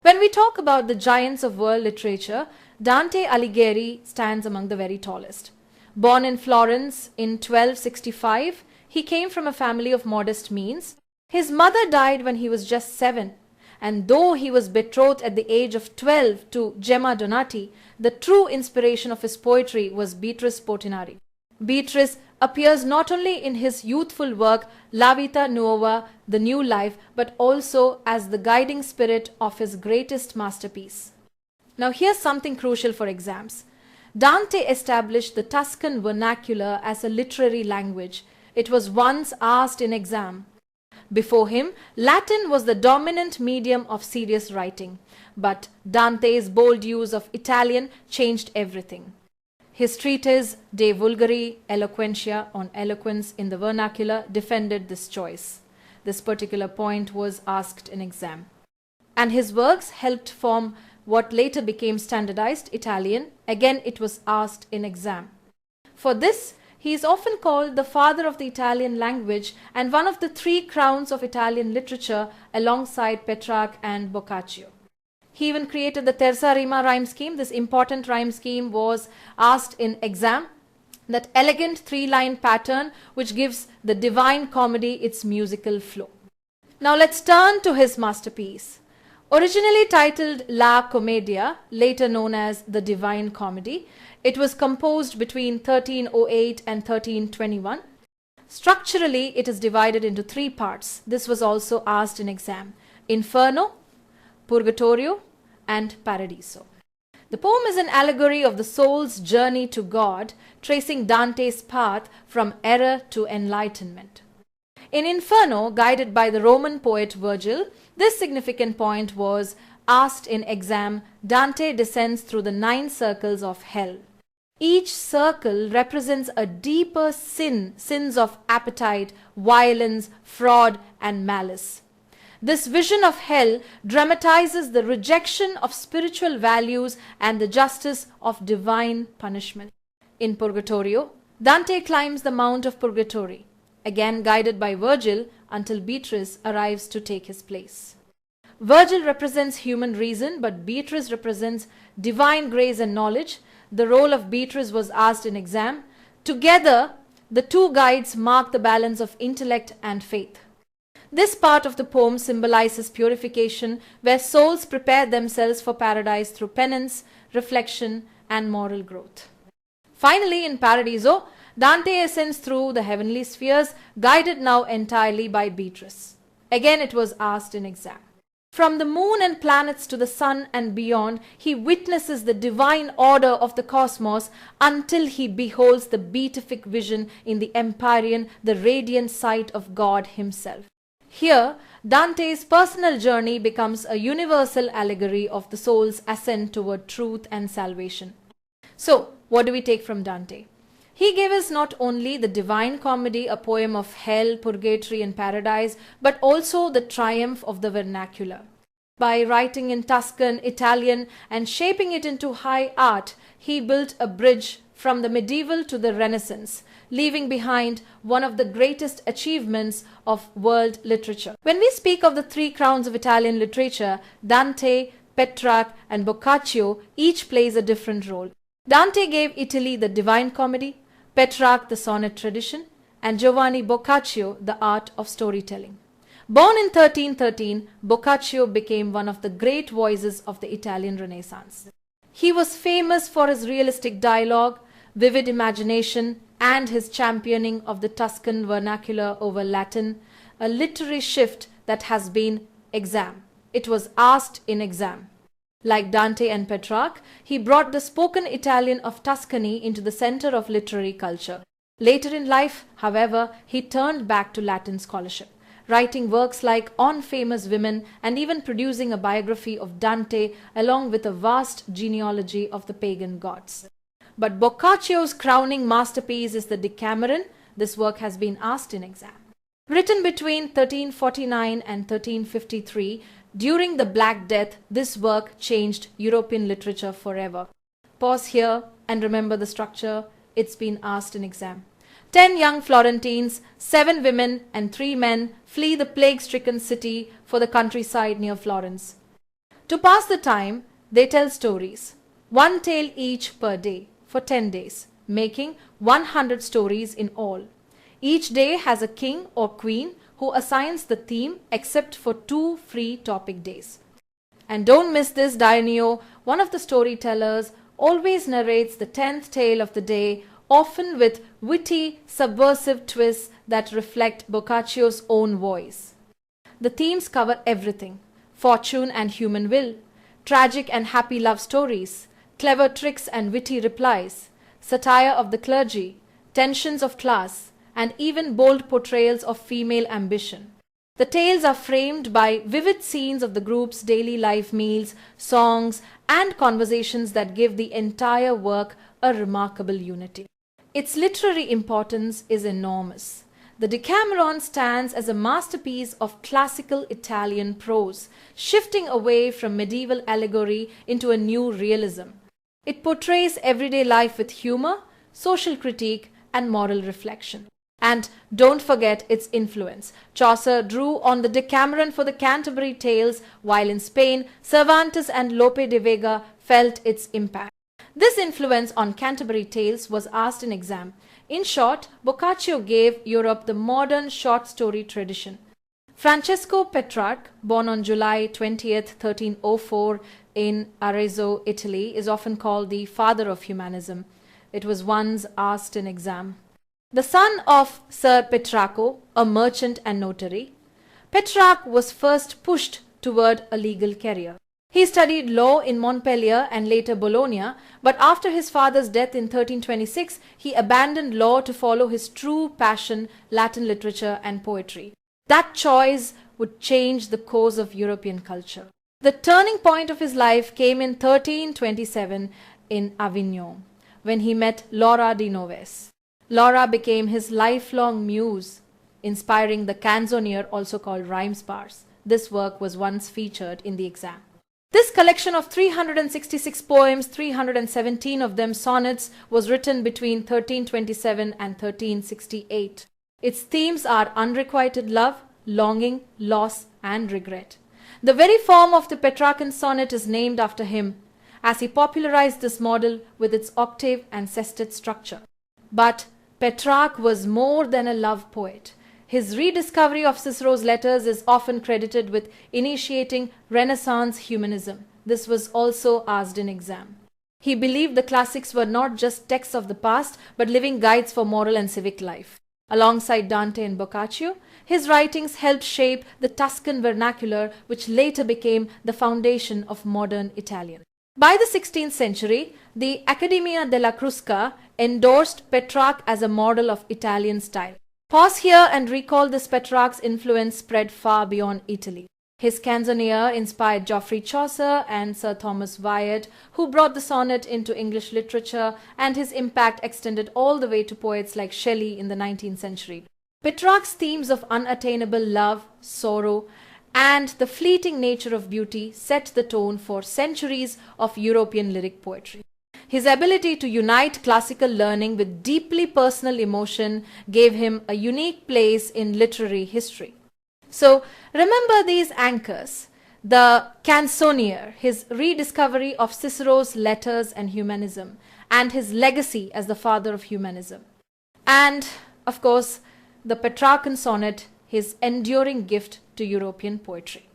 When we talk about the giants of world literature, Dante Alighieri stands among the very tallest. Born in Florence in 1265, he came from a family of modest means. His mother died when he was just 7, and though he was betrothed at the age of 12 to Gemma Donati, the true inspiration of his poetry was Beatrice Portinari. Beatrice appears not only in his youthful work La Vita Nuova, The New Life, but also as the guiding spirit of his greatest masterpiece. Now here's something crucial for exams. Dante established the Tuscan vernacular as a literary language. It was once asked in exam. Before him, Latin was the dominant medium of serious writing, but Dante's bold use of Italian changed everything. His treatise De Vulgari Eloquentia on eloquence in the vernacular defended this choice. This particular point was asked in exam. And his works helped form what later became standardized Italian. Again, it was asked in exam. For this, he is often called the father of the Italian language and one of the 3 crowns of Italian literature alongside Petrarch and Boccaccio. He even created the terza rima rhyme scheme. This important rhyme scheme was asked in exam. That elegant 3-line pattern which gives the Divine Comedy its musical flow. Now let's turn to his masterpiece. Originally titled La Commedia, later known as the Divine Comedy, it was composed between 1308 and 1321. Structurally, it is divided into 3 parts. This was also asked in exam: Inferno, Purgatorio, and Paradiso. The poem is an allegory of the soul's journey to God, tracing Dante's path from error to enlightenment. In Inferno, guided by the Roman poet Virgil, this significant point was asked in exam. Dante descends through the 9 circles of hell. Each circle represents a deeper sin, sins of appetite, violence, fraud, and malice. This vision of hell dramatizes the rejection of spiritual values and the justice of divine punishment. In Purgatorio, Dante climbs the Mount of Purgatory, again guided by Virgil, until Beatrice arrives to take his place. Virgil represents human reason, but Beatrice represents divine grace and knowledge. The role of Beatrice was asked in exam. Together, the 2 guides mark the balance of intellect and faith. This part of the poem symbolizes purification, where souls prepare themselves for paradise through penance, reflection, and moral growth. Finally, in Paradiso, Dante ascends through the heavenly spheres, guided now entirely by Beatrice. Again, it was asked in exam. From the moon and planets to the sun and beyond, he witnesses the divine order of the cosmos until he beholds the beatific vision in the Empyrean, the radiant sight of God himself. Here, Dante's personal journey becomes a universal allegory of the soul's ascent toward truth and salvation. So, what do we take from Dante? He gave us not only the Divine Comedy, a poem of hell, purgatory, and paradise, but also the triumph of the vernacular. By writing in Tuscan, Italian, and shaping it into high art, he built a bridge from the medieval to the Renaissance, leaving behind one of the greatest achievements of world literature. When we speak of the 3 crowns of Italian literature, Dante, Petrarch, and Boccaccio each plays a different role. Dante gave Italy the Divine Comedy, Petrarch the sonnet tradition, and Giovanni Boccaccio the art of storytelling. Born in 1313, Boccaccio became one of the great voices of the Italian Renaissance. He was famous for his realistic dialogue, vivid imagination, and his championing of the Tuscan vernacular over Latin, a literary shift that has been exam. It was asked in exam. Like Dante and Petrarch, he brought the spoken Italian of Tuscany into the center of literary culture. Later in life, however, he turned back to Latin scholarship, writing works like On Famous Women and even producing a biography of Dante along with a vast genealogy of the pagan gods. But Boccaccio's crowning masterpiece is the Decameron. This work has been asked in exam. Written between 1349 and 1353, during the Black Death, this work changed European literature forever. Pause here and remember the structure. It's been asked in exam. 10 young Florentines, 7 women and 3 men flee the plague-stricken city for the countryside near Florence. To pass the time, they tell stories, one tale each per day for 10 days, making 100 stories in all. Each day has a king or queen who assigns the theme except for 2 free topic days. And don't miss this, Dioneo, one of the storytellers, always narrates the 10th tale of the day, often with witty, subversive twists that reflect Boccaccio's own voice. The themes cover everything: fortune and human will, tragic and happy love stories, clever tricks and witty replies, satire of the clergy, tensions of class, and even bold portrayals of female ambition. The tales are framed by vivid scenes of the group's daily life meals, songs, and conversations that give the entire work a remarkable unity. Its literary importance is enormous. The Decameron stands as a masterpiece of classical Italian prose, shifting away from medieval allegory into a new realism. It portrays everyday life with humor, social critique, and moral reflection. And don't forget its influence. Chaucer drew on the Decameron for the Canterbury Tales, while in Spain, Cervantes and Lope de Vega felt its impact. This influence on Canterbury Tales was asked in exam. In short, Boccaccio gave Europe the modern short story tradition. Francesco Petrarch, born on July 20th, 1304 in Arezzo, Italy, is often called the father of humanism. It was once asked in exam. The son of Sir Petrarco, a merchant and notary, Petrarch was first pushed toward a legal career. He studied law in Montpellier and later Bologna, but after his father's death in 1326, he abandoned law to follow his true passion, Latin literature and poetry. That choice would change the course of European culture. The turning point of his life came in 1327 in Avignon, when he met Laura di Noves. Laura became his lifelong muse, inspiring the canzoniere, also called rhyme sparse. This work was once featured in the exam. This collection of 366 poems, 317 of them sonnets, was written between 1327 and 1368. Its themes are unrequited love, longing, loss, and regret. The very form of the Petrarchan sonnet is named after him, as he popularized this model with its octave and sestet structure. But Petrarch was more than a love poet. His rediscovery of Cicero's letters is often credited with initiating Renaissance humanism. This was also asked in exam. He believed the classics were not just texts of the past, but living guides for moral and civic life. Alongside Dante and Boccaccio, his writings helped shape the Tuscan vernacular, which later became the foundation of modern Italian. By the 16th century, the Accademia della Crusca endorsed Petrarch as a model of Italian style. Pause here and recall this Petrarch's influence spread far beyond Italy. His canzoniere inspired Geoffrey Chaucer and Sir Thomas Wyatt, who brought the sonnet into English literature, and his impact extended all the way to poets like Shelley in the 19th century. Petrarch's themes of unattainable love, sorrow, and the fleeting nature of beauty set the tone for centuries of European lyric poetry. His ability to unite classical learning with deeply personal emotion gave him a unique place in literary history. So remember these anchors: the canzoniere, his rediscovery of Cicero's letters and humanism, and his legacy as the father of humanism. And, of course, the Petrarchan sonnet, his enduring gift to European poetry.